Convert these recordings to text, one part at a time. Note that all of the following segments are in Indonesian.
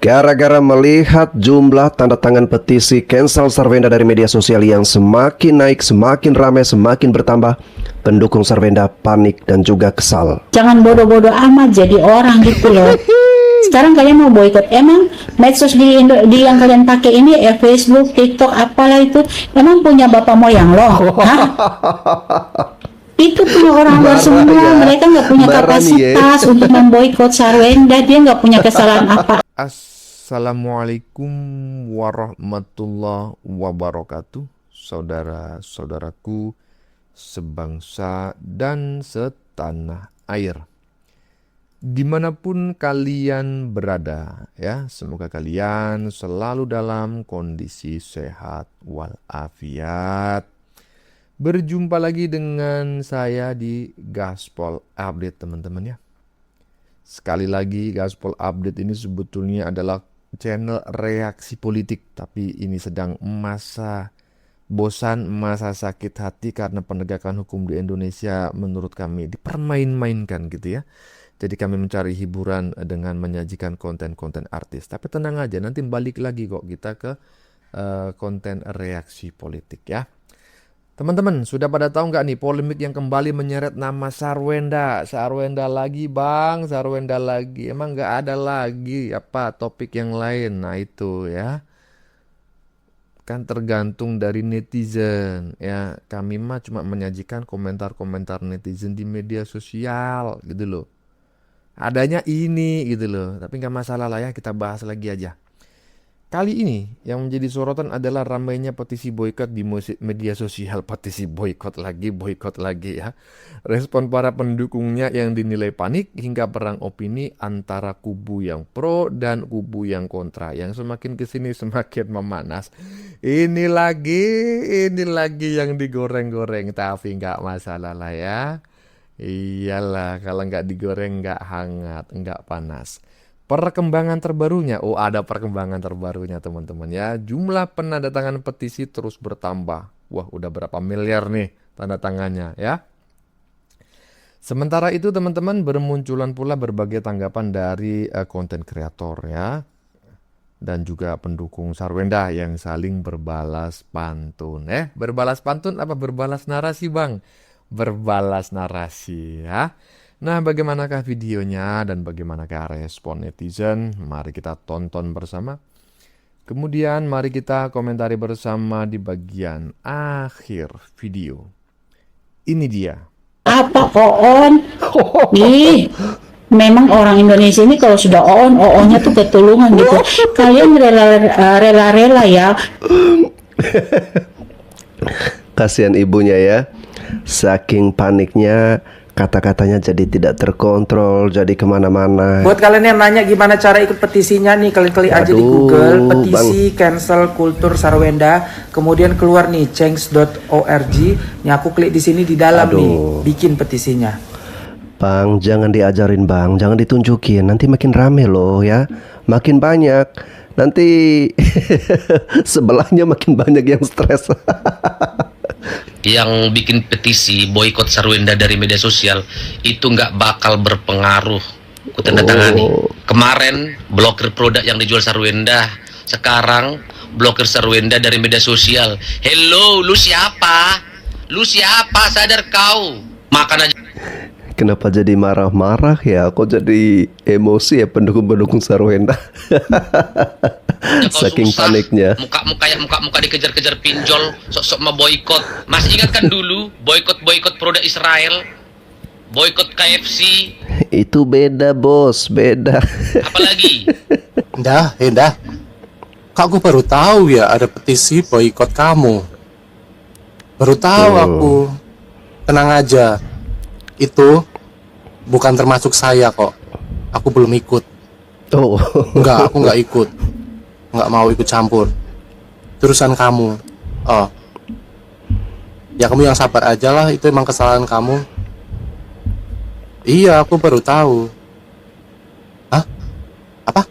Gara-gara melihat jumlah tanda tangan petisi cancel Sarwenda dari media sosial yang semakin naik, semakin ramai, semakin bertambah, pendukung Sarwenda panik dan juga kesal. Jangan bodoh-bodoh amat jadi orang gitu loh. Sekarang kalian mau boikot, emang medsos di yang kalian pakai ini Facebook, TikTok, apalah itu, emang punya bapak moyang loh? Hah? Itu punya orang luar semua, mereka nggak punya kapasitas untuk memboikot Sarwenda, dia nggak punya kesalahan apa. Assalamualaikum warahmatullahi wabarakatuh, saudara-saudaraku sebangsa dan setanah air. Dimanapun kalian berada, ya, semoga kalian selalu dalam kondisi sehat walafiat. Berjumpa lagi dengan saya di Gaspol Update, teman-teman ya. Sekali lagi, Gaspol Update ini sebetulnya adalah channel reaksi politik, tapi ini sedang masa bosan, masa sakit hati karena penegakan hukum di Indonesia menurut kami dipermain-mainkan gitu ya. Jadi kami mencari hiburan dengan menyajikan konten-konten artis. Tapi tenang aja, nanti balik lagi kok kita ke konten reaksi politik ya. Teman-teman, sudah pada tahu nggak nih polemik yang kembali menyeret nama Sarwenda? Sarwenda lagi bang, Sarwenda lagi. Emang nggak ada lagi apa topik yang lain? Nah itu ya. Kan tergantung dari netizen ya. Kami mah cuma menyajikan komentar-komentar netizen di media sosial gitu loh. Adanya ini gitu loh. Tapi nggak masalah lah ya, kita bahas lagi aja. Kali ini yang menjadi sorotan adalah ramainya petisi boikot di media sosial. Petisi boikot lagi ya. Respon para pendukungnya yang dinilai panik hingga perang opini antara kubu yang pro dan kubu yang kontra. Yang semakin kesini semakin memanas. Ini lagi yang digoreng-goreng. Tapi nggak masalah lah ya. Iyalah, kalau nggak digoreng nggak hangat, nggak panas. Perkembangan terbarunya, ada perkembangan terbarunya teman-teman ya. Jumlah penandatangan petisi terus bertambah. Wah, udah berapa miliar nih tanda tangannya ya. Sementara itu teman-teman, bermunculan pula berbagai tanggapan dari konten kreator ya. Dan juga pendukung Sarwenda yang saling berbalas pantun. Berbalas pantun apa berbalas narasi bang? Berbalas narasi ya. Nah, bagaimanakah videonya dan bagaimanakah respon netizen? Mari kita tonton bersama. Kemudian mari kita komentari bersama di bagian akhir video. Ini dia. Apa oon? Ih, memang orang Indonesia ini kalau sudah oonnya tuh ketulungan gitu. Kalian rela-rela ya. Kasihan ibunya ya. Saking paniknya, kata-katanya jadi tidak terkontrol, jadi kemana-mana. Buat kalian yang nanya gimana cara ikut petisinya nih, kalian klik aja di Google petisi cancel kultur Sarwenda, kemudian keluar nih change.org. Nih aku klik di sini di dalam nih, bikin petisinya. Bang, jangan diajarin bang, jangan ditunjukin, nanti makin rame loh ya, makin banyak. Nanti sebelahnya makin banyak yang stres. Yang bikin petisi boikot Sarwenda dari media sosial itu nggak bakal berpengaruh. Ku tanda tangani. Kemarin blokir produk yang dijual Sarwenda, sekarang blokir Sarwenda dari media sosial. Hello, lu siapa? Lu siapa? Sadar kau? Makan aja. Kenapa jadi marah-marah ya? Kok jadi emosi ya pendukung-pendukung Sarwenda? Saking susah. Paniknya. Muka dikejar-kejar pinjol, sok-sok mau boikot. Masih ingatkan dulu boikot produk Israel, boikot KFC. Itu beda bos, beda. Apalagi? Indah. Kak, aku baru tahu ya ada petisi boikot kamu. Baru tahu aku. Tenang aja. Itu bukan termasuk saya kok. Aku belum ikut. Enggak, aku nggak ikut. Nggak mau ikut campur. Terusan kamu. Ya kamu yang sabar aja lah. Itu emang kesalahan kamu. Iya, aku baru tahu. Hah? Apa?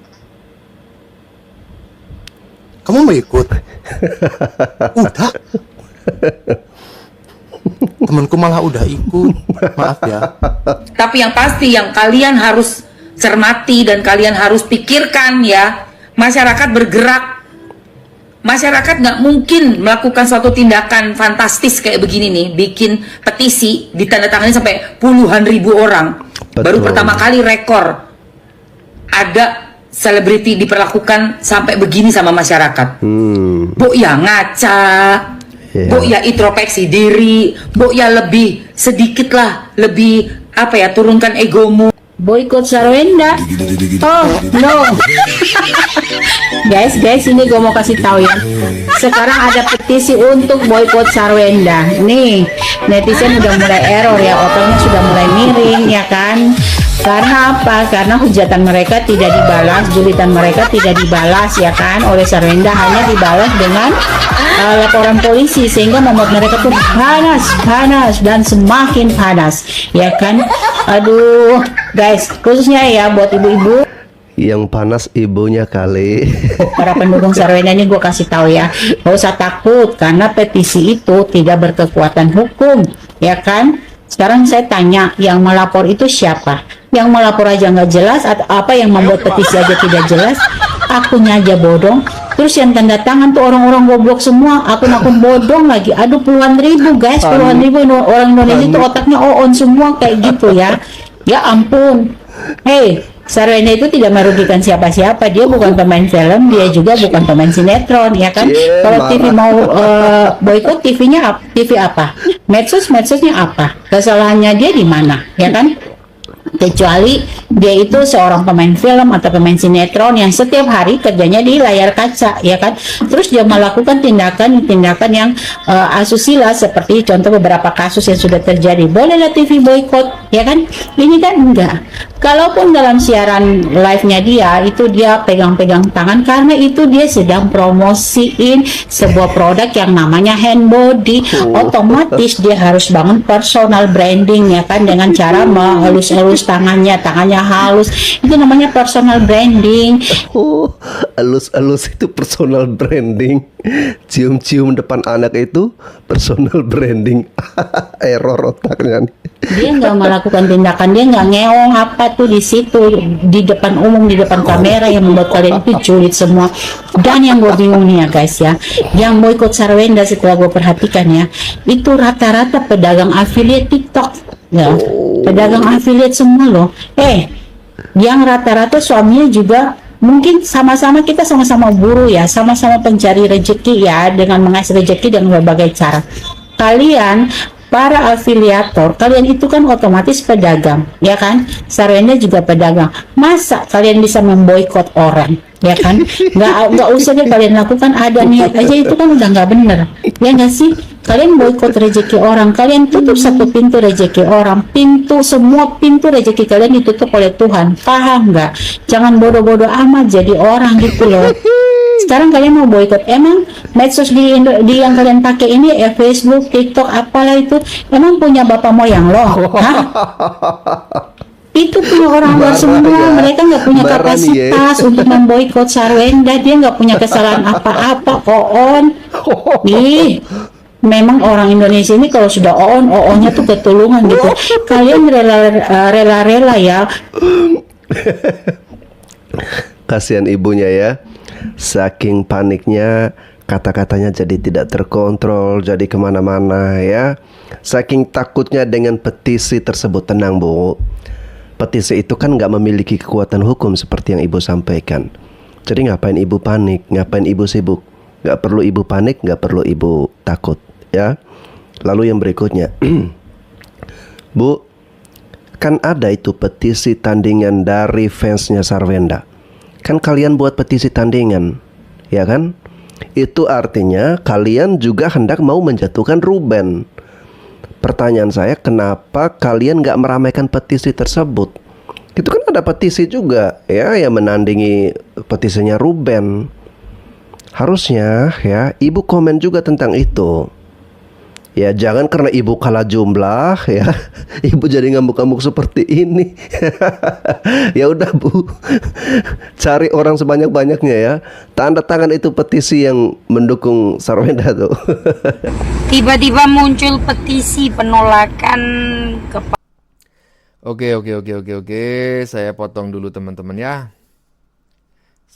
Kamu mau ikut? Udah. Temanku malah udah ikut. Maaf ya. Tapi yang pasti yang kalian harus cermati dan kalian harus pikirkan ya, masyarakat bergerak. Masyarakat nggak mungkin melakukan suatu tindakan fantastis kayak begini nih, bikin petisi ditandatangani sampai puluhan ribu orang. Betul. Baru pertama kali rekor ada selebriti diperlakukan sampai begini sama masyarakat. Bu ya ngaca, Bu ya introspeksi diri, Bu ya lebih sedikit lah, lebih apa ya, turunkan egomu. Boykot Sarwenda. Oh no. Guys, ini gue mau kasih tahu ya. Sekarang ada petisi untuk boykot Sarwenda. Nih, netizen udah mulai error ya, otaknya sudah mulai miring ya kan. Karena apa? Karena hujatan mereka tidak dibalas, julitan mereka tidak dibalas ya kan oleh Sarwenda, hanya dibalas dengan laporan polisi, sehingga membuat mereka tuh panas dan semakin panas ya kan. Aduh guys, khususnya ya buat ibu-ibu Yang panas ibunya kali. para pendukung Sarwenda ini, gue kasih tahu ya, gak usah takut karena petisi itu tidak berkekuatan hukum ya kan. Sekarang saya tanya, yang melapor itu siapa? Yang melapor aja nggak jelas, atau apa yang membuat petisi aja tidak jelas, akunnya aja bodong. Terus yang tanda tangan tuh orang-orang goblok semua, akun-akun bodong lagi. Aduh, puluhan ribu guys, puluhan ribu orang Indonesia itu otaknya on semua kayak gitu ya. Ya ampun. Hey, Sarwenda itu tidak merugikan siapa-siapa. Dia bukan pemain film, dia juga bukan pemain sinetron ya kan. Kalau TV mau boykot, TV apa? Medsosnya apa? Kesalahannya dia di mana ya kan? Kecuali dia itu seorang pemain film atau pemain sinetron yang setiap hari kerjanya di layar kaca ya kan, terus dia melakukan tindakan yang asusila seperti contoh beberapa kasus yang sudah terjadi. Bolehlah TV boykot ya kan, ini kan enggak. Kalaupun dalam siaran live-nya dia pegang-pegang tangan, karena itu dia sedang promosiin sebuah produk yang namanya hand body. Otomatis dia harus bangun personal branding ya kan, dengan cara halus tangannya halus, itu namanya personal branding. Halus itu personal branding. Cium-cium depan anak itu personal branding. Error otaknya nih. Dia nggak melakukan tindakan, dia nggak ngeong apa tuh di situ di depan umum, di depan kamera, yang membuat kalian itu julid semua. Dan yang gue bingung nih ya guys ya, yang boykot Sarwenda setelah gue perhatikan ya, itu rata-rata pedagang affiliate TikTok ya, pedagang affiliate semua loh. Yang rata-rata suaminya juga mungkin kita sama-sama buruh ya, sama-sama pencari rezeki ya, dengan mengais rezeki dengan berbagai cara. Kalian para afiliator, kalian itu kan otomatis pedagang ya kan. Sarwenda juga pedagang. Masa kalian bisa memboikot orang ya kan? Nggak usah deh kalian lakukan, ada niat aja itu kan udah nggak bener ya nggak sih. Kalian boikot rezeki orang, kalian tutup satu pintu rezeki orang, semua pintu rezeki kalian ditutup oleh Tuhan. Paham nggak? Jangan bodoh-bodoh amat jadi orang gitu loh. Sekarang kalian mau boikot, emang medsos di yang kalian pakai ini ya, Facebook, TikTok, apalah itu, emang punya bapak moyang loh? Hah? Itu punya orang luar semua, mereka nggak punya kapasitas untuk memboikot Sarwenda. Dia nggak punya kesalahan apa-apa, Nih, memang orang Indonesia ini kalau sudah onnya tuh ketulungan gitu. Kalian rela-rela ya. Kasihan ibunya ya. Saking paniknya, kata-katanya jadi tidak terkontrol, jadi kemana-mana ya. Saking takutnya dengan petisi tersebut. Tenang Bu, petisi itu kan nggak memiliki kekuatan hukum seperti yang ibu sampaikan. Jadi ngapain ibu panik, ngapain ibu sibuk? Nggak perlu ibu panik, nggak perlu ibu takut ya. Lalu yang berikutnya, Bu, kan ada itu petisi tandingan dari fansnya Sarwenda. Kan kalian buat petisi tandingan, ya kan? Itu artinya kalian juga hendak mau menjatuhkan Ruben. Pertanyaan saya, kenapa kalian nggak meramaikan petisi tersebut? Itu kan ada petisi juga ya yang menandingi petisinya Ruben. Harusnya ya ibu komen juga tentang itu. Ya jangan karena ibu kalah jumlah ya ibu jadi ngamuk-ngamuk seperti ini. Ya udah Bu, cari orang sebanyak-banyaknya ya, tanda tangan itu petisi yang mendukung Sarwenda tuh. Tiba-tiba muncul petisi penolakan Oke, saya potong dulu teman-teman ya.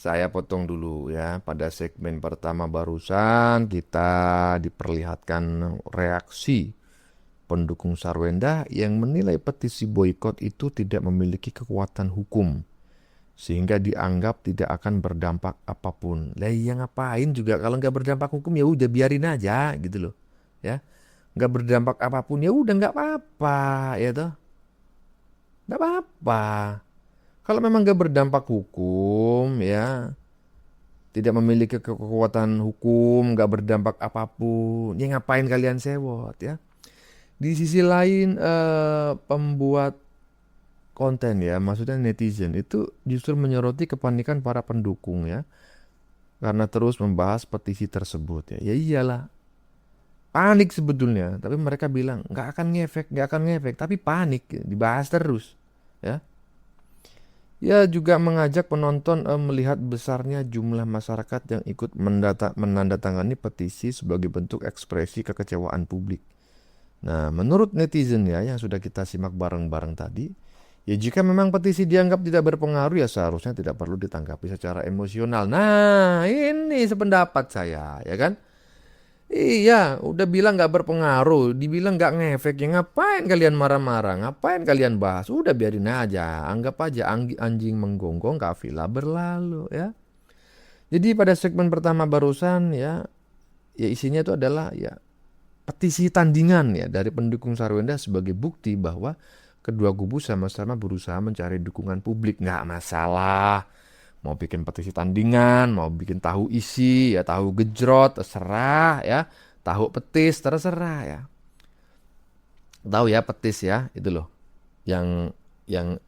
saya potong dulu ya. Pada segmen pertama barusan kita diperlihatkan reaksi pendukung Sarwenda yang menilai petisi boikot itu tidak memiliki kekuatan hukum, sehingga dianggap tidak akan berdampak apapun. Lah iya ngapain juga kalau nggak berdampak hukum ya udah biarin aja gitu loh ya. Nggak berdampak apapun ya udah nggak apa-apa ya toh. Nggak apa-apa. Kalau memang nggak berdampak hukum ya, tidak memiliki kekuatan hukum, nggak berdampak apapun, ya ngapain kalian sewot ya. Di sisi lain pembuat konten ya, maksudnya netizen itu justru menyoroti kepanikan para pendukung ya, karena terus membahas petisi tersebut ya. Ya iyalah, panik sebetulnya, tapi mereka bilang nggak akan ngefek, tapi panik, dibahas terus ya. Ya juga mengajak penonton melihat besarnya jumlah masyarakat yang ikut menandatangani petisi sebagai bentuk ekspresi kekecewaan publik. Nah, menurut netizen ya yang sudah kita simak bareng-bareng tadi, ya jika memang petisi dianggap tidak berpengaruh ya seharusnya tidak perlu ditanggapi secara emosional. Nah, ini sependapat saya, ya kan? Iya, udah bilang nggak berpengaruh, dibilang nggak ngefek, ya ngapain kalian marah-marah, ngapain kalian bahas, udah biarin aja, anggap aja anjing menggonggong, kafilah berlalu ya. Jadi pada segmen pertama barusan ya isinya itu adalah ya petisi tandingan ya dari pendukung Sarwenda sebagai bukti bahwa kedua kubu sama-sama berusaha mencari dukungan publik. Nggak masalah. Mau bikin petisi tandingan, mau bikin tahu isi, ya tahu gejrot, terserah ya. Tahu petis, terserah ya. Tahu ya petis ya, itu loh. Yang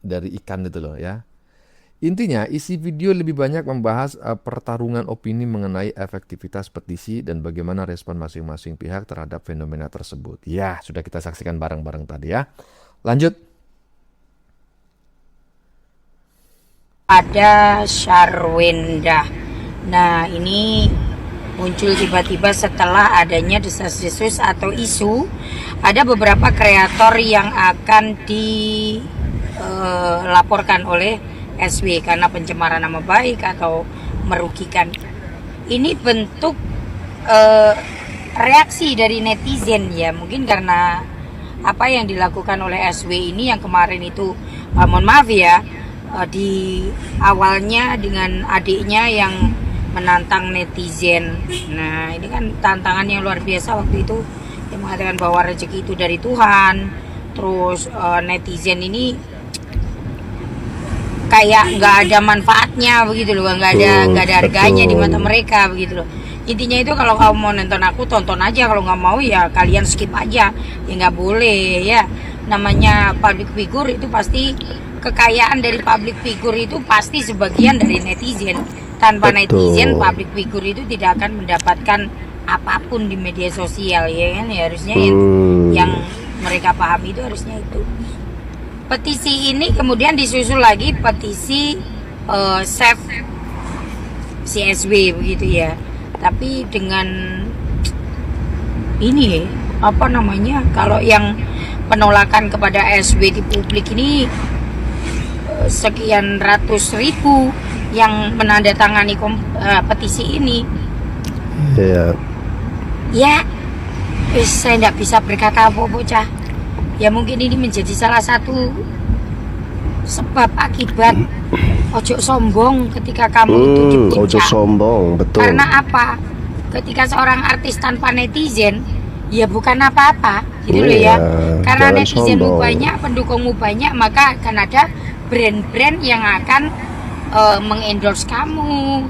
dari ikan itu loh ya. Intinya isi video lebih banyak membahas pertarungan opini mengenai efektivitas petisi dan bagaimana respon masing-masing pihak terhadap fenomena tersebut. Ya, sudah kita saksikan bareng-bareng tadi ya. Lanjut. Ada Sarwenda. Nah, ini muncul tiba-tiba setelah adanya desas-desus atau isu ada beberapa kreator yang akan dilaporkan oleh SW karena pencemaran nama baik atau merugikan. Ini bentuk reaksi dari netizen ya, mungkin karena apa yang dilakukan oleh SW ini yang kemarin itu mohon maaf ya, di awalnya dengan adiknya yang menantang netizen. Nah, ini kan tantangan yang luar biasa waktu itu, yang mengatakan bahwa rezeki itu dari Tuhan. Terus netizen ini kayak nggak ada manfaatnya begitu loh, nggak ada harganya di mata mereka begitu loh. Intinya itu kalau kamu mau nonton aku tonton aja, kalau nggak mau ya kalian skip aja, ya nggak boleh ya. Namanya public figure itu pasti, kekayaan dari public figure itu pasti sebagian dari netizen. Tanpa netizen, public figure itu tidak akan mendapatkan apapun di media sosial ya kan, ya harusnya yang mereka pahami itu harusnya itu. Petisi ini kemudian disusul lagi petisi save CSW begitu ya. Tapi dengan ini apa namanya, kalau yang penolakan kepada SW di publik ini sekian ratus ribu yang menandatangani petisi ini. Ya, saya tidak bisa berkata apa-apa, Cah. Ya mungkin ini menjadi salah satu sebab akibat ojo sombong ketika kamu itu dipuncak. Ojo sombong, betul. Karena apa? Ketika seorang artis tanpa netizen, ya bukan apa-apa, gitu loh ya. Karena netizenmu banyak, pendukungmu banyak, maka akan ada brand-brand yang akan mengendorse kamu,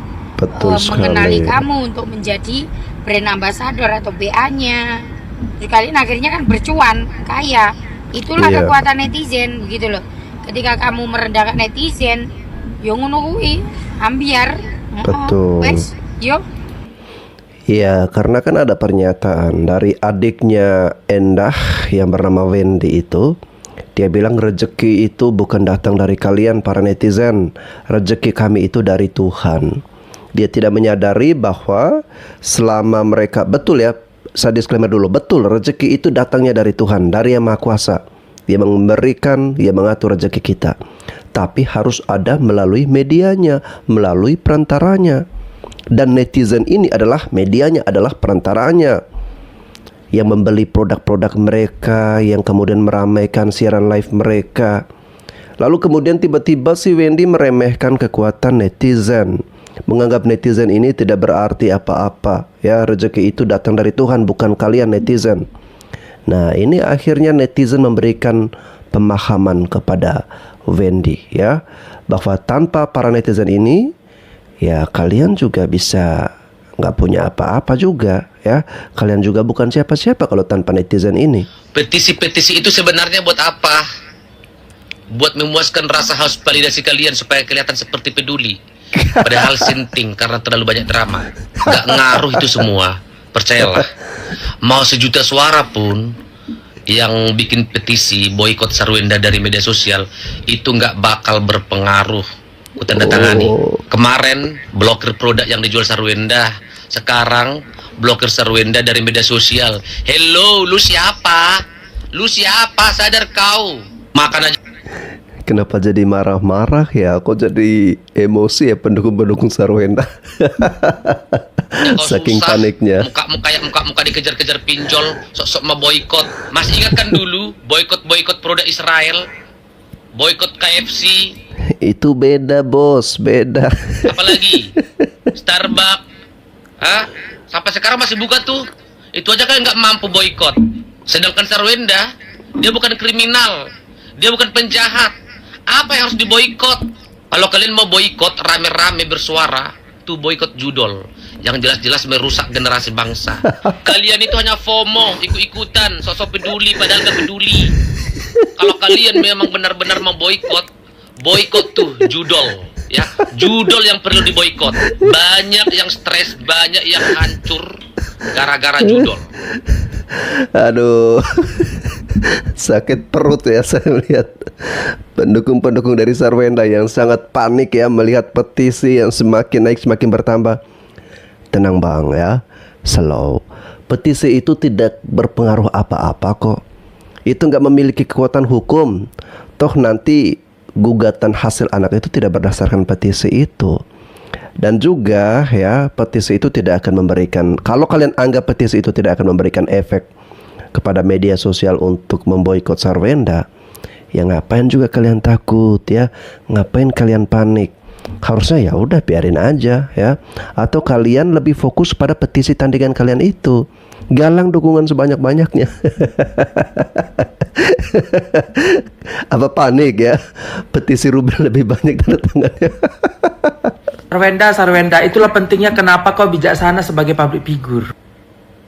mengenali kamu untuk menjadi brand ambassador atau BA-nya. Terus kalian akhirnya kan bercuan, kaya. Itulah kekuatan netizen, begitu loh. Ketika kamu merendahkan netizen, yo ngono kuwi, ambiar. Betul. Wes, yo. Iya, karena kan ada pernyataan dari adiknya Endah yang bernama Wendy itu. Dia bilang rezeki itu bukan datang dari kalian para netizen, rezeki kami itu dari Tuhan. Dia tidak menyadari bahwa selama mereka, betul ya, saya disclaimer dulu, betul rezeki itu datangnya dari Tuhan, dari Yang Maha Kuasa. Dia memberikan, dia mengatur rezeki kita. tapi harus ada melalui medianya, melalui perantaranya. Dan netizen ini adalah medianya, adalah perantaranya, yang membeli produk-produk mereka, yang kemudian meramaikan siaran live mereka. Lalu kemudian tiba-tiba si Wendy meremehkan kekuatan netizen, menganggap netizen ini tidak berarti apa-apa. Ya, rezeki itu datang dari Tuhan, bukan kalian netizen. Nah, ini akhirnya netizen memberikan pemahaman kepada Wendy, ya, bahwa tanpa para netizen ini, ya kalian juga bisa nggak punya apa-apa juga, ya. Kalian juga bukan siapa-siapa kalau tanpa netizen ini. Petisi-petisi itu sebenarnya buat apa? Buat memuaskan rasa haus validasi kalian supaya kelihatan seperti peduli. Padahal sinting karena terlalu banyak drama. Nggak ngaruh itu semua. Percayalah. Mau 1 juta suara pun, yang bikin petisi boykot Sarwenda dari media sosial itu nggak bakal berpengaruh. Ku tanda tangani. Kemarin blokir produk yang dijual Sarwenda, sekarang blokir Sarwenda dari media sosial. Hello, lu siapa? Lu siapa? Sadar kau. Makan aja. Kenapa jadi marah-marah ya? Kok jadi emosi ya pendukung-pendukung Sarwenda? Saking susah. paniknya. Muka dikejar-kejar pinjol, sok-sok mau boykot. Masih ingat kan dulu boykot produk Israel, boykot KFC, Itu beda bos, beda. apalagi Starbucks. Hah? Sampai sekarang masih buka tuh. Itu aja kan nggak mampu boykot. Sedangkan Sarwenda, dia bukan kriminal, dia bukan penjahat. Apa yang harus diboykot? Kalau kalian mau boykot rame-rame bersuara, tuh boykot judol yang jelas-jelas merusak generasi bangsa. Kalian itu hanya FOMO, ikut-ikutan, sosok peduli padahal nggak peduli. Kalau kalian memang benar-benar mau boykot, boykot tuh judol, ya, judol yang perlu diboykot. Banyak yang stres, banyak yang hancur gara-gara judol. Aduh, sakit perut ya saya lihat pendukung-pendukung dari Sarwenda yang sangat panik ya melihat petisi yang semakin naik semakin bertambah. Tenang bang ya, slow. Petisi itu tidak berpengaruh apa-apa kok. Itu nggak memiliki kekuatan hukum. Toh nanti gugatan hasil anak itu tidak berdasarkan petisi itu. Dan juga ya, petisi itu tidak akan memberikan, kalau kalian anggap petisi itu tidak akan memberikan efek kepada media sosial untuk memboikot Sarwenda, ya ngapain juga kalian takut ya, ngapain kalian panik? Harusnya ya udah biarin aja ya, atau kalian lebih fokus pada petisi tandingan kalian itu, galang dukungan sebanyak-banyaknya. Apa panik ya? Petisi Ruben lebih banyak tanda tangannya. Sarwenda, itulah pentingnya kenapa kau bijaksana sebagai public figure.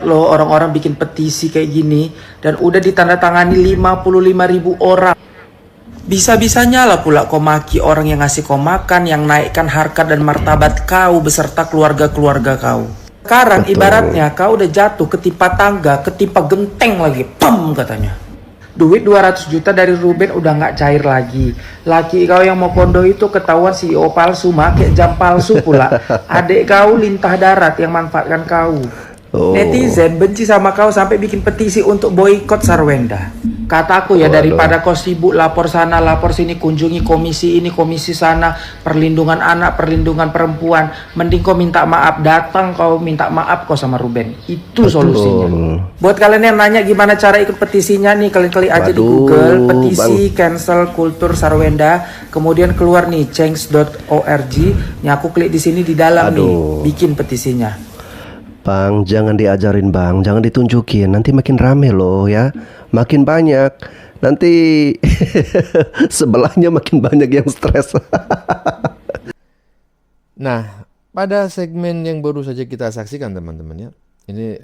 Loh, orang-orang bikin petisi kayak gini dan udah ditandatangani 55.000 orang. Bisa-bisanya lah pula kau maki orang yang ngasih kau makan, yang naikkan harkat dan martabat kau beserta keluarga-keluarga kau. Sekarang Betul. ibaratnya kau udah jatuh ketimpa tangga, ketimpa genteng lagi, pam katanya. Duit 200 juta dari Ruben udah nggak cair lagi. Laki kau yang mau kondo itu ketahuan CEO palsu, make jam palsu pula. Adik kau lintah darat yang manfaatkan kau. Oh. Netizen benci sama kau sampai bikin petisi untuk boykot Sarwenda. Kataku ya, daripada kau sibuk lapor sana lapor sini, kunjungi komisi ini komisi sana, perlindungan anak, perlindungan perempuan, mending kau minta maaf, datang kau minta maaf kau sama Ruben. Itu solusinya. Buat kalian yang nanya gimana cara ikut petisinya nih, kalian klik aja di Google petisi cancel kultur Sarwenda, kemudian keluar nih change.org. Nih aku klik di sini di dalam nih, bikin petisinya. Bang, jangan diajarin bang, jangan ditunjukin, nanti makin rame loh ya, makin banyak, nanti sebelahnya makin banyak yang stres. Nah, pada segmen yang baru saja kita saksikan teman-teman ya, ini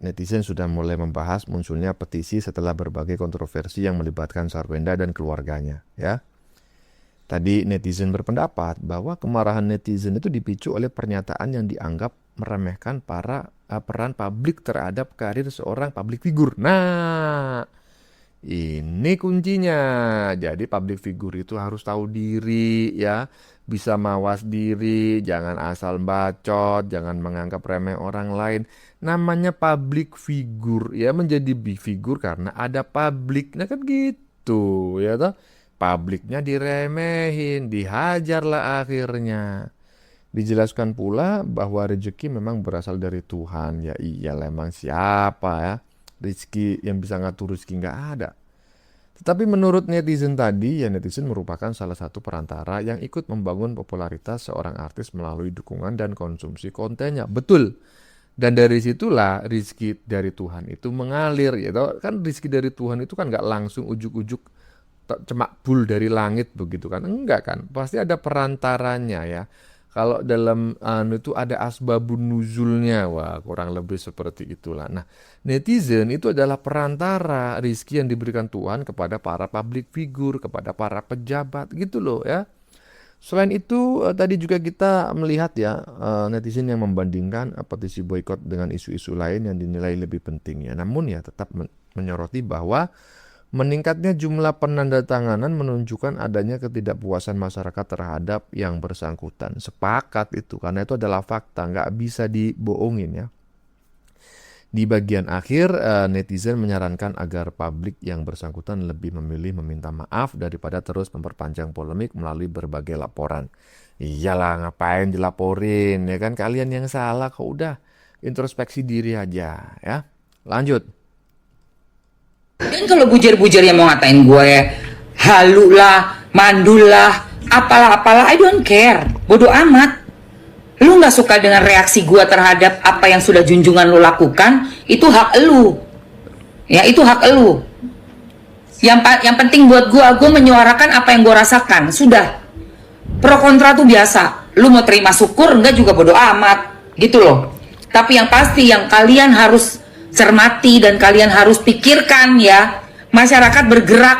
netizen sudah mulai membahas munculnya petisi setelah berbagai kontroversi yang melibatkan Sarwenda dan keluarganya ya. Tadi netizen berpendapat bahwa kemarahan netizen itu dipicu oleh pernyataan yang dianggap meremehkan peran publik terhadap karir seorang public figure. Nah, ini kuncinya. Jadi public figure itu harus tahu diri ya, bisa mawas diri, jangan asal bacot, jangan menganggap remeh orang lain. Namanya public figure ya, menjadi big figure karena ada publik. Nah kan gitu ya toh. publiknya diremehin, dihajarlah akhirnya. Dijelaskan pula bahwa rezeki memang berasal dari Tuhan. Ya iyalah, emang siapa ya rezeki yang bisa ngatur rezeki, nggak ada. Tetapi menurut netizen tadi, ya netizen merupakan salah satu perantara yang ikut membangun popularitas seorang artis melalui dukungan dan konsumsi kontennya. Betul. Dan dari situlah rezeki dari Tuhan itu mengalir. Ya, kan rezeki dari Tuhan itu kan nggak langsung ujuk-ujuk cemakbul dari langit begitu kan. Enggak kan. Pasti ada perantaranya ya. Kalau dalam itu ada asbabun nuzulnya, wah kurang lebih seperti itulah. Nah, netizen itu adalah perantara rizki yang diberikan Tuhan kepada para public figure, kepada para pejabat gitu loh ya. Selain itu tadi juga kita melihat ya netizen yang membandingkan petisi boykot dengan isu-isu lain yang dinilai lebih penting ya. Namun ya tetap menyoroti bahwa meningkatnya jumlah penandatanganan menunjukkan adanya ketidakpuasan masyarakat terhadap yang bersangkutan. Sepakat itu, karena itu adalah fakta, nggak bisa dibohongin ya. Di bagian akhir, netizen menyarankan agar publik yang bersangkutan lebih memilih meminta maaf daripada terus memperpanjang polemik melalui berbagai laporan. Iyalah, ngapain dilaporin, ya kan kalian yang salah kok, udah introspeksi diri aja ya. Lanjut. Dan kalau bujir-bujir yang mau ngatain gue halu lah, mandul lah, apalah-apalah, I don't care. Bodoh amat. Lu gak suka dengan reaksi gue terhadap apa yang sudah junjungan lu lakukan, itu hak lu. Ya, itu hak lu. Yang penting buat gue menyuarakan apa yang gue rasakan. Sudah. Pro kontra tuh biasa. Lu mau terima syukur, enggak juga bodoh amat. Gitu loh. Tapi yang pasti yang kalian harus cermati dan kalian harus pikirkan ya, masyarakat bergerak.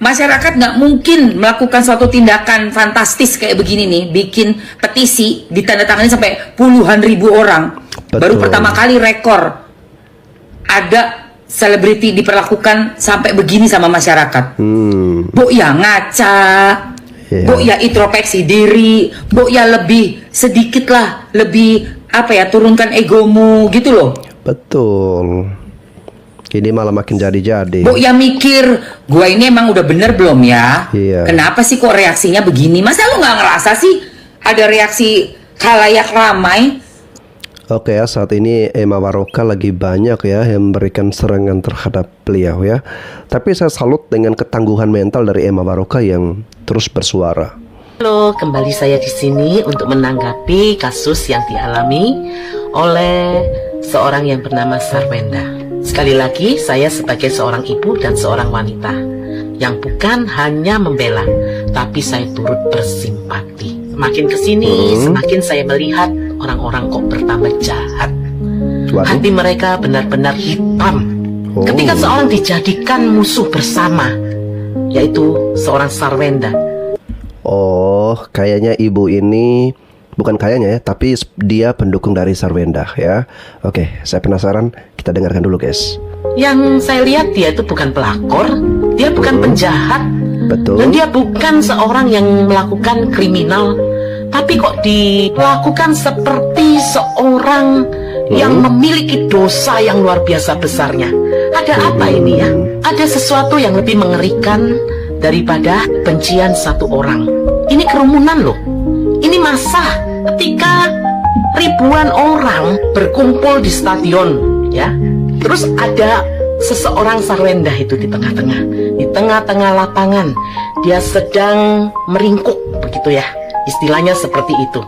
Masyarakat nggak mungkin melakukan suatu tindakan fantastis kayak begini nih, bikin petisi ditandatangani sampai puluhan ribu orang. Betul. Baru pertama kali rekor ada selebriti diperlakukan sampai begini sama masyarakat. Bu ya ngaca, bu ya introspeksi diri, bu ya lebih sedikit lah, lebih apa ya, turunkan egomu gitu loh. Betul. Ini malah makin jadi-jadi. Bu ya mikir, gua ini emang udah bener belum ya? Iya. Kenapa sih kok reaksinya begini? Masa lu nggak ngerasa sih ada reaksi khalayak ramai? Oke ya, saat ini Emma Waroka lagi banyak ya yang memberikan serangan terhadap beliau ya. Tapi saya salut dengan ketangguhan mental dari Emma Waroka yang terus bersuara. Halo, kembali saya di sini untuk menanggapi kasus yang dialami oleh seorang yang bernama Sarwenda. Sekali lagi, saya sebagai seorang ibu dan seorang wanita yang bukan hanya membela, tapi saya turut bersimpati. Semakin kesini, semakin saya melihat orang-orang kok bertambah jahat. Hati mereka benar-benar hitam. Ketika seorang dijadikan musuh bersama, yaitu seorang Sarwenda. Oh, kayaknya ibu ini bukan kayaknya ya, tapi dia pendukung dari Sarwenda ya. Oke, saya penasaran, kita dengarkan dulu guys. Yang saya lihat dia itu bukan pelakor, dia bukan penjahat. Betul. Dan dia bukan seorang yang melakukan kriminal, tapi kok dilakukan seperti seorang yang memiliki dosa yang luar biasa besarnya. Ada apa ini ya? Ada sesuatu yang lebih mengerikan daripada bencian satu orang. Ini kerumunan loh. Ini masa ketika ribuan orang berkumpul di stadion ya. Terus ada seseorang Sarwenda itu di tengah-tengah. Di tengah-tengah lapangan dia sedang meringkuk begitu ya. Istilahnya seperti itu.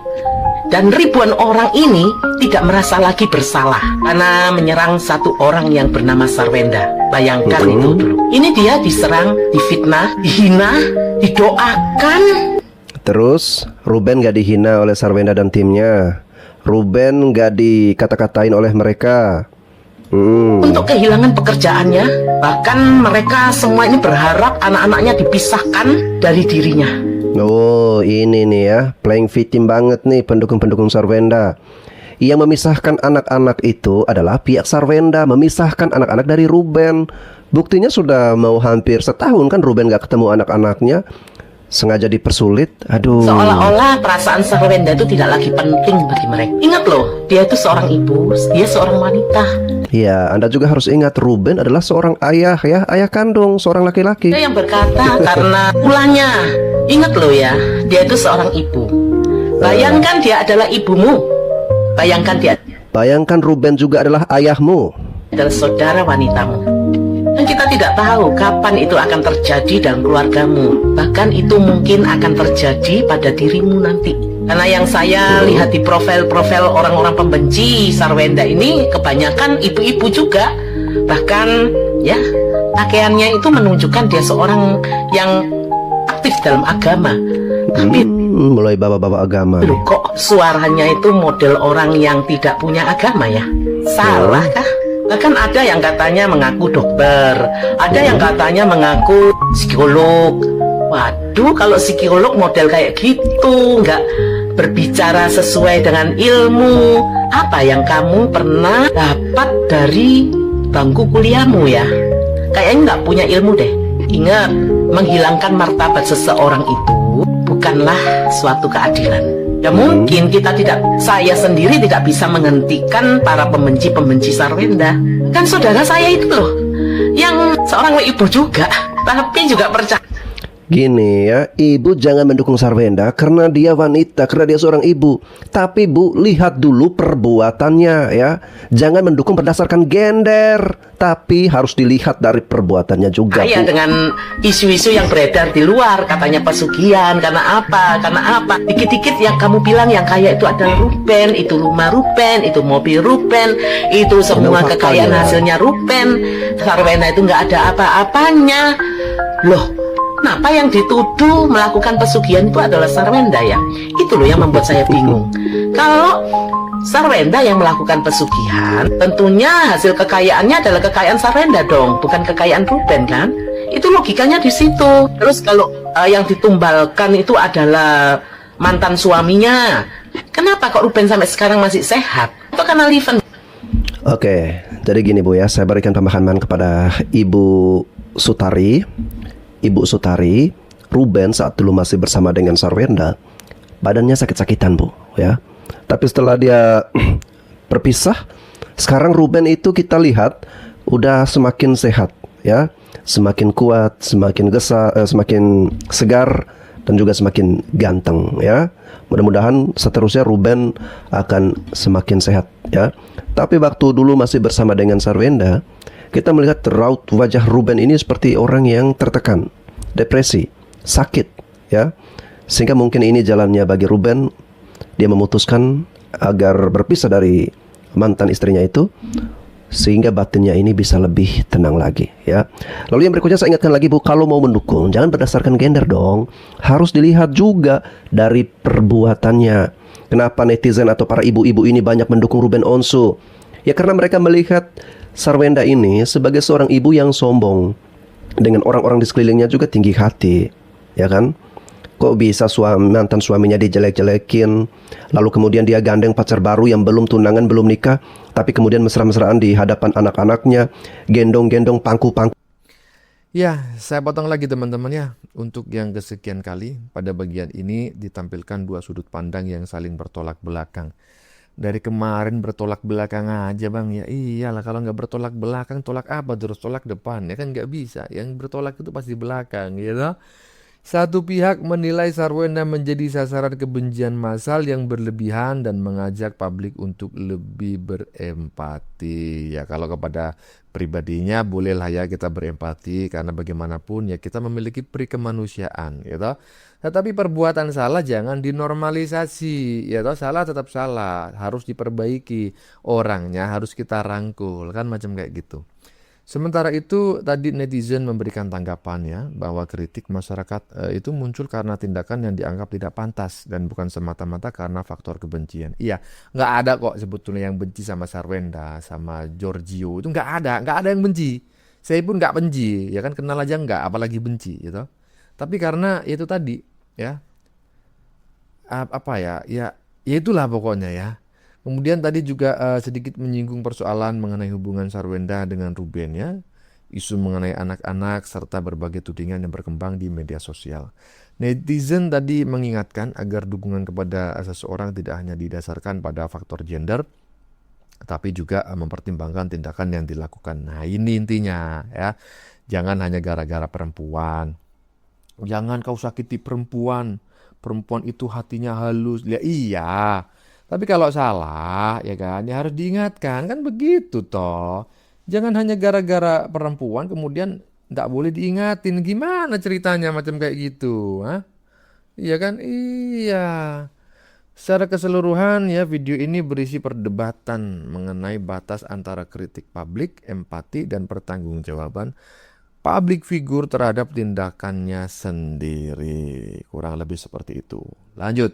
Dan ribuan orang ini tidak merasa lagi bersalah karena menyerang satu orang yang bernama Sarwenda. Bayangkan itu dulu. Ini dia diserang, difitnah, dihina, didoakan. Terus Ruben gak dihina oleh Sarwenda dan timnya. Ruben gak dikata-katain oleh mereka. Untuk kehilangan pekerjaannya. Bahkan mereka semua ini berharap anak-anaknya dipisahkan dari dirinya. Oh, ini nih ya, playing victim banget nih pendukung-pendukung Sarwenda. Yang memisahkan anak-anak itu adalah pihak Sarwenda, memisahkan anak-anak dari Ruben. Buktinya sudah mau hampir setahun kan Ruben gak ketemu anak-anaknya. sengaja dipersulit. Aduh. Seolah-olah perasaan Sarwenda itu tidak lagi penting bagi mereka. Ingat loh, dia itu seorang ibu, dia seorang wanita. Ya, Anda juga harus ingat Ruben adalah seorang ayah ya, ayah kandung seorang laki-laki. Dia yang berkata karena ulahnya. Ingat loh ya, dia itu seorang ibu. Bayangkan dia adalah ibumu. Bayangkan Ruben juga adalah ayahmu. Adalah saudara wanitamu. Dan kita tidak tahu kapan itu akan terjadi dalam keluargamu. Bahkan itu mungkin akan terjadi pada dirimu nanti. Karena yang saya lihat di profil-profil orang-orang pembenci Sarwenda ini kebanyakan ibu-ibu juga. Bahkan ya pakaiannya itu menunjukkan dia seorang yang aktif dalam agama. Tapi mulai bawa-bawa agama. loh, kok suaranya itu model orang yang tidak punya agama ya? Salah kah? Bahkan ada yang katanya mengaku dokter, ada yang katanya mengaku psikolog. Waduh, kalau psikolog model kayak gitu, nggak berbicara sesuai dengan ilmu. Apa yang kamu pernah dapat dari bangku kuliahmu ya? Kayaknya nggak punya ilmu deh. Ingat, menghilangkan martabat seseorang itu bukanlah suatu keadilan. Ya mungkin saya sendiri tidak bisa menghentikan para pembenci-pembenci Sarwenda. Kan saudara saya itu loh, yang seorang ibu juga, tapi juga percaya. Gini ya, ibu jangan mendukung Sarwenda karena dia wanita, karena dia seorang ibu. Tapi bu, lihat dulu perbuatannya ya. Jangan mendukung berdasarkan gender, tapi harus dilihat dari perbuatannya juga. Kaya Bu. dengan isu-isu yang beredar di luar, katanya pesugihan, karena apa? Dikit-dikit yang kamu bilang yang kaya itu adalah Ruben, itu rumah Ruben, itu mobil Ruben, itu semua kekayaan hasilnya Ruben. Sarwenda itu nggak ada apa-apanya. Loh, kenapa yang dituduh melakukan pesugihan itu adalah Sarwenda ya? Itu loh yang membuat saya bingung. Kalau Sarwenda yang melakukan pesugihan, tentunya hasil kekayaannya adalah kekayaan Sarwenda dong, bukan kekayaan Ruben kan? Itu logikanya di situ. Terus kalau yang ditumbalkan itu adalah mantan suaminya, kenapa kok Ruben sampai sekarang masih sehat? Itu karena Liven. Oke, jadi gini Bu ya, saya berikan pemahaman kepada Ibu Sutari. Ibu Sutari, Ruben saat dulu masih bersama dengan Sarwenda, badannya sakit-sakitan Bu ya. Tapi setelah dia berpisah, sekarang Ruben itu kita lihat udah semakin sehat ya, semakin kuat, semakin semakin segar dan juga semakin ganteng ya. Mudah-mudahan seterusnya Ruben akan semakin sehat ya. Tapi waktu dulu masih bersama dengan Sarwenda, kita melihat raut wajah Ruben ini seperti orang yang tertekan, depresi, sakit ya. Sehingga mungkin ini jalannya bagi Ruben. Dia memutuskan agar berpisah dari mantan istrinya itu sehingga batinnya ini bisa lebih tenang lagi ya. Lalu yang berikutnya saya ingatkan lagi Bu, kalau mau mendukung jangan berdasarkan gender dong. Harus dilihat juga dari perbuatannya. Kenapa netizen atau para ibu-ibu ini banyak mendukung Ruben Onsu? Ya karena mereka melihat Sarwenda ini sebagai seorang ibu yang sombong, dengan orang-orang di sekelilingnya juga tinggi hati, ya kan? Kok bisa mantan suaminya dijelek-jelekin, lalu kemudian dia gandeng pacar baru yang belum tunangan, belum nikah, tapi kemudian mesra-mesraan di hadapan anak-anaknya, gendong-gendong pangku-pangku. Ya, saya potong lagi teman-teman ya. Untuk yang kesekian kali, pada bagian ini ditampilkan dua sudut pandang yang saling bertolak belakang. Dari kemarin bertolak belakang aja bang, ya iyalah kalau nggak bertolak belakang, tolak apa terus tolak depan, ya kan nggak bisa. Yang bertolak itu pasti belakang, gitu. Satu pihak menilai Sarwenda menjadi sasaran kebencian massal yang berlebihan dan mengajak publik untuk lebih berempati. Ya kalau kepada pribadinya bolehlah ya kita berempati karena bagaimanapun ya kita memiliki peri kemanusiaan, gitu. Tetapi perbuatan salah jangan dinormalisasi, ya toh salah tetap salah, harus diperbaiki, orangnya harus kita rangkul, kan macam kayak gitu. Sementara itu tadi netizen memberikan tanggapan ya bahwa kritik masyarakat itu muncul karena tindakan yang dianggap tidak pantas dan bukan semata-mata karena faktor kebencian. Iya, nggak ada kok sebetulnya yang benci sama Sarwenda, sama Giorgio, itu nggak ada yang benci. Saya pun nggak benci, ya kan kenal aja nggak, apalagi benci, gitu. Tapi karena itu tadi ya ya itulah pokoknya ya. Kemudian tadi juga sedikit menyinggung persoalan mengenai hubungan Sarwenda dengan Ruben ya. Isu mengenai anak-anak serta berbagai tudingan yang berkembang di media sosial. Netizen tadi mengingatkan agar dukungan kepada seseorang tidak hanya didasarkan pada faktor gender, tapi juga mempertimbangkan tindakan yang dilakukan. Nah, ini intinya ya. Jangan hanya gara-gara perempuan. Jangan kau sakiti perempuan. Perempuan itu hatinya halus. Ya iya. Tapi kalau salah, ya kan, ya harus diingatkan. Kan begitu toh. Jangan hanya gara-gara perempuan kemudian tidak boleh diingatin. Gimana ceritanya macam kayak gitu? Hah? Iya kan? Iya. Secara keseluruhan ya, video ini berisi perdebatan mengenai batas antara kritik publik, empati, dan pertanggungjawaban public figure terhadap tindakannya sendiri. Kurang lebih seperti itu. Lanjut.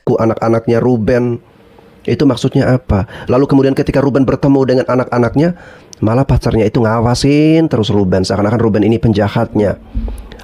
Anak-anaknya Ruben, itu maksudnya apa? Lalu kemudian ketika Ruben bertemu dengan anak-anaknya, malah pacarnya itu ngawasin terus Ruben, seakan-akan Ruben ini penjahatnya.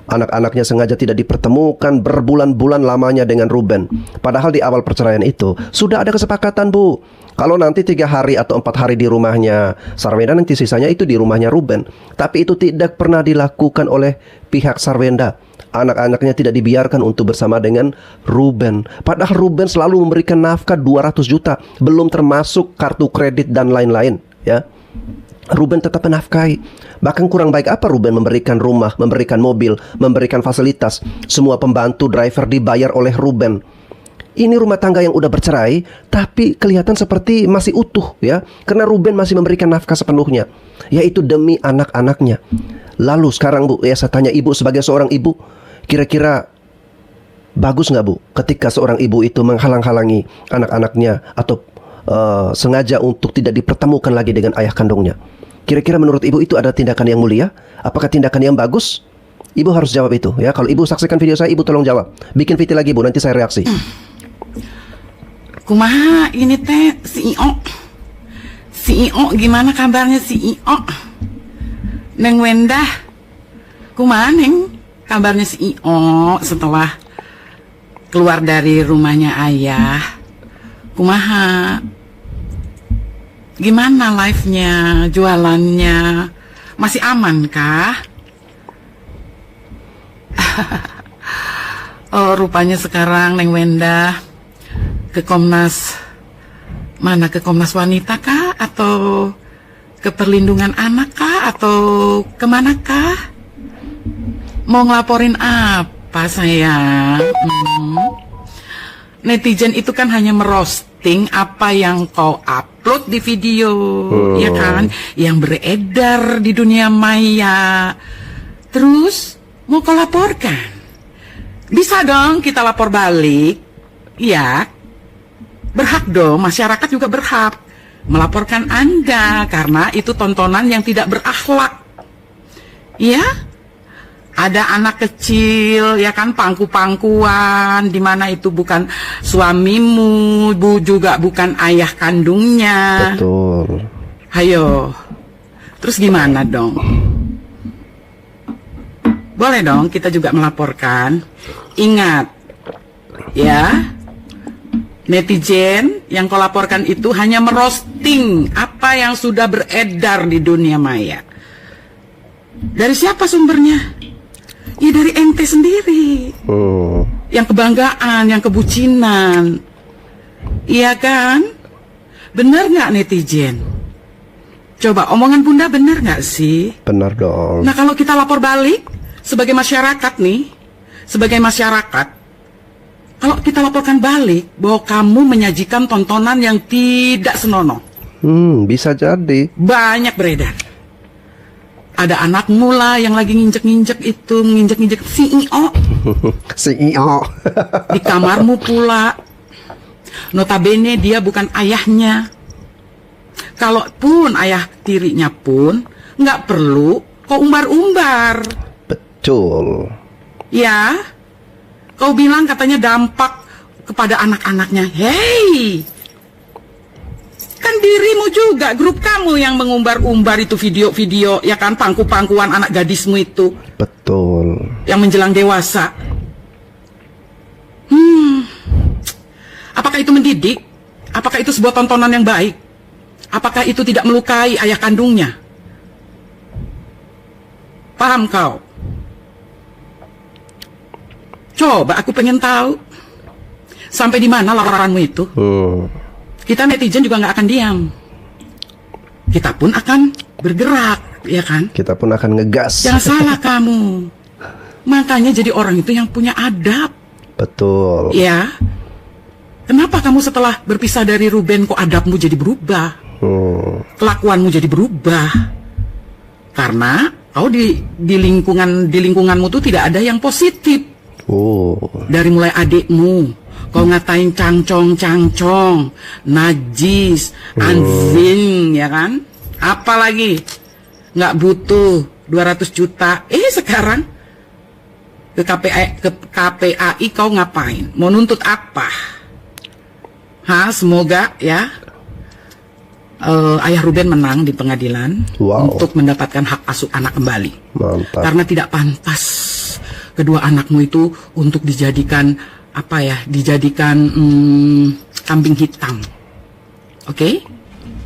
Anak-anaknya sengaja tidak dipertemukan berbulan-bulan lamanya dengan Ruben. Padahal di awal perceraian itu sudah ada kesepakatan, Bu. Kalau nanti 3 hari atau 4 hari di rumahnya Sarwenda, nanti sisanya itu di rumahnya Ruben. Tapi itu tidak pernah dilakukan oleh pihak Sarwenda. Anak-anaknya tidak dibiarkan untuk bersama dengan Ruben. Padahal Ruben selalu memberikan nafkah 200 juta, belum termasuk kartu kredit dan lain-lain, ya. Ruben tetap menafkahi. Bahkan kurang baik apa Ruben memberikan rumah, memberikan mobil, memberikan fasilitas. Semua pembantu driver dibayar oleh Ruben. Ini rumah tangga yang udah bercerai, tapi kelihatan seperti masih utuh, ya. Karena Ruben masih memberikan nafkah sepenuhnya, yaitu demi anak-anaknya. Lalu sekarang, Bu, ya saya tanya Ibu sebagai seorang ibu, kira-kira bagus nggak, Bu, ketika seorang ibu itu menghalang-halangi anak-anaknya atau sengaja untuk tidak dipertemukan lagi dengan ayah kandungnya? Kira-kira menurut Ibu itu ada tindakan yang mulia? Apakah tindakan yang bagus? Ibu harus jawab itu, ya. Kalau Ibu saksikan video saya, Ibu tolong jawab. Bikin video lagi, Bu, nanti saya reaksi. Kumaha ini teh si Io gimana kabarnya si Io? Neng Wenda, kumaha Neng kabarnya si Io setelah keluar dari rumahnya ayah? Kumaha? Gimana live-nya, jualannya? Masih aman kah? Oh, rupanya sekarang Neng Wenda ke Komnas, mana, ke Komnas Wanita kah? Atau ke Perlindungan Anak kah? Atau kemana kah? Mau ngelaporin apa sayang? Netizen itu kan hanya merosting apa yang kau upload di video, ya kan? Yang beredar di dunia maya. Terus mau kau laporkan? Bisa dong kita lapor balik, ya. Berhak dong, masyarakat juga berhak melaporkan Anda karena itu tontonan yang tidak berakhlak. Ya? Ada anak kecil, ya kan, pangku-pangkuan, di mana itu bukan suamimu, Bu, juga bukan ayah kandungnya. Betul. Hayo, terus gimana dong? Boleh dong kita juga melaporkan. Ingat, ya, netizen yang kau laporkan itu hanya merosting apa yang sudah beredar di dunia maya. Dari siapa sumbernya? Ya dari ente sendiri. Yang kebanggaan, yang kebucinan. Iya kan? Benar nggak netizen? Coba omongan Bunda benar nggak sih? Benar dong. Nah kalau kita lapor balik sebagai masyarakat nih, sebagai masyarakat, kalau kita laporkan balik bahwa kamu menyajikan tontonan yang tidak senonoh, bisa jadi. banyak beredar. Ada anak mula yang lagi nginjek-nginjek itu, nginjek-nginjek CEO. CEO. Di kamarmu pula. Notabene dia bukan ayahnya. Kalaupun ayah tirinya pun, nggak perlu kau umbar-umbar. Betul. Ya, kau bilang katanya dampak kepada anak-anaknya. Hei, kan dirimu juga, grup kamu yang mengumbar-umbar itu video-video, ya kan, pangku-pangkuan anak gadismu itu. Betul. Yang menjelang dewasa. Apakah itu mendidik? Apakah itu sebuah tontonan yang baik? Apakah itu tidak melukai ayah kandungnya? Paham kau? Coba aku pengen tahu sampai di mana laporanmu itu. Kita netizen juga nggak akan diam. Kita pun akan bergerak, ya kan? Kita pun akan ngegas. Jangan salah kamu. Makanya jadi orang itu yang punya adab. Betul. Ya. Kenapa kamu setelah berpisah dari Ruben kok adabmu jadi berubah? Kelakuanmu jadi berubah. Karena kau di lingkunganmu tuh tidak ada yang positif. Dari mulai adikmu, kau ngatain cangcong, najis, anjing, ya kan? Apalagi nggak butuh 200 juta. Sekarang ke KPAI kau ngapain? Mau nuntut apa? Semoga ya ayah Ruben menang di pengadilan untuk mendapatkan hak asuh anak kembali. Mantap. Karena tidak pantas kedua anakmu itu untuk dijadikan dijadikan kambing hitam. Oke?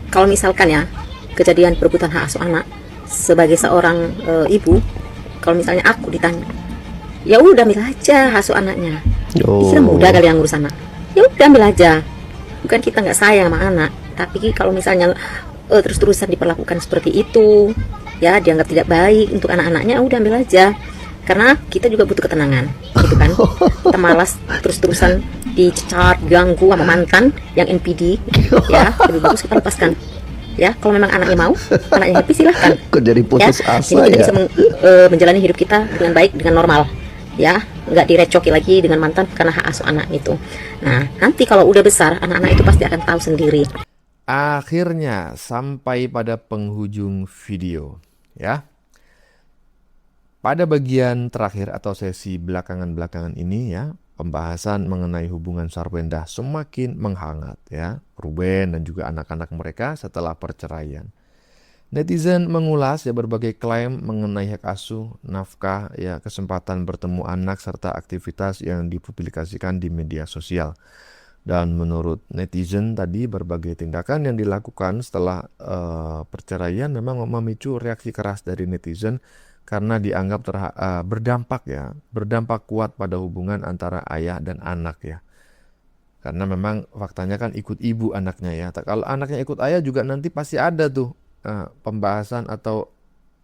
Kalau misalkan ya kejadian perebutan hak asuh anak sebagai seorang ibu, kalau misalnya aku ditanya, ya udah ambil aja hak asuh anaknya. Dikira mudah kali yang ngurus anak. Ya udah ambil aja. Bukan kita nggak sayang sama anak, tapi kalau misalnya terus-terusan diperlakukan seperti itu, ya dianggap tidak baik untuk anak-anaknya, udah ambil aja. Karena kita juga butuh ketenangan, gitu kan? Kita malas terus-terusan dicecar, diganggu sama mantan yang NPD, ya lebih bagus kita lepaskan. Ya, kalau memang anaknya mau, anaknya happy silahkan. Kok jadi putus asa Jadi kita ya? bisa menjalani hidup kita dengan baik, dengan normal. Ya, nggak direcoki lagi dengan mantan karena hak asuh anak itu. Nah, nanti kalau udah besar, anak-anak itu pasti akan tahu sendiri. Akhirnya sampai pada penghujung video, ya. Pada bagian terakhir atau sesi belakangan ini ya, pembahasan mengenai hubungan Sarwenda semakin menghangat ya. Ruben dan juga anak-anak mereka setelah perceraian. Netizen mengulas ya berbagai klaim mengenai hak asuh, nafkah, ya kesempatan bertemu anak serta aktivitas yang dipublikasikan di media sosial. Dan menurut netizen tadi berbagai tindakan yang dilakukan setelah perceraian memang memicu reaksi keras dari netizen karena dianggap berdampak kuat pada hubungan antara ayah dan anak ya. Karena memang faktanya kan ikut ibu anaknya ya. Kalau anaknya ikut ayah juga nanti pasti ada tuh pembahasan atau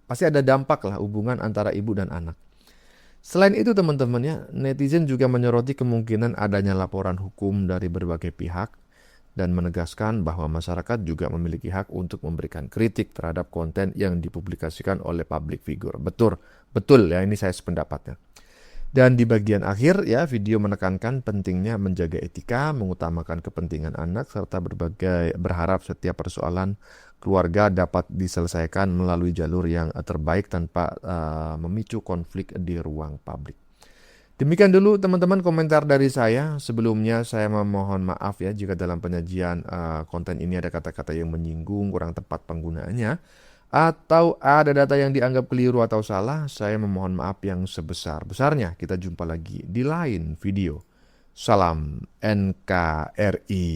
pasti ada dampak lah hubungan antara ibu dan anak. Selain itu teman-teman ya, netizen juga menyoroti kemungkinan adanya laporan hukum dari berbagai pihak dan menegaskan bahwa masyarakat juga memiliki hak untuk memberikan kritik terhadap konten yang dipublikasikan oleh public figure. Betul ya, ini saya sependapatnya. Dan di bagian akhir ya, video menekankan pentingnya menjaga etika, mengutamakan kepentingan anak, serta berharap setiap persoalan keluarga dapat diselesaikan melalui jalur yang terbaik tanpa memicu konflik di ruang publik. Demikian dulu teman-teman komentar dari saya. Sebelumnya saya memohon maaf ya jika dalam penyajian konten ini ada kata-kata yang menyinggung, kurang tepat penggunaannya, atau ada data yang dianggap keliru atau salah. Saya memohon maaf yang sebesar-besarnya. Kita jumpa lagi di lain video. Salam NKRI.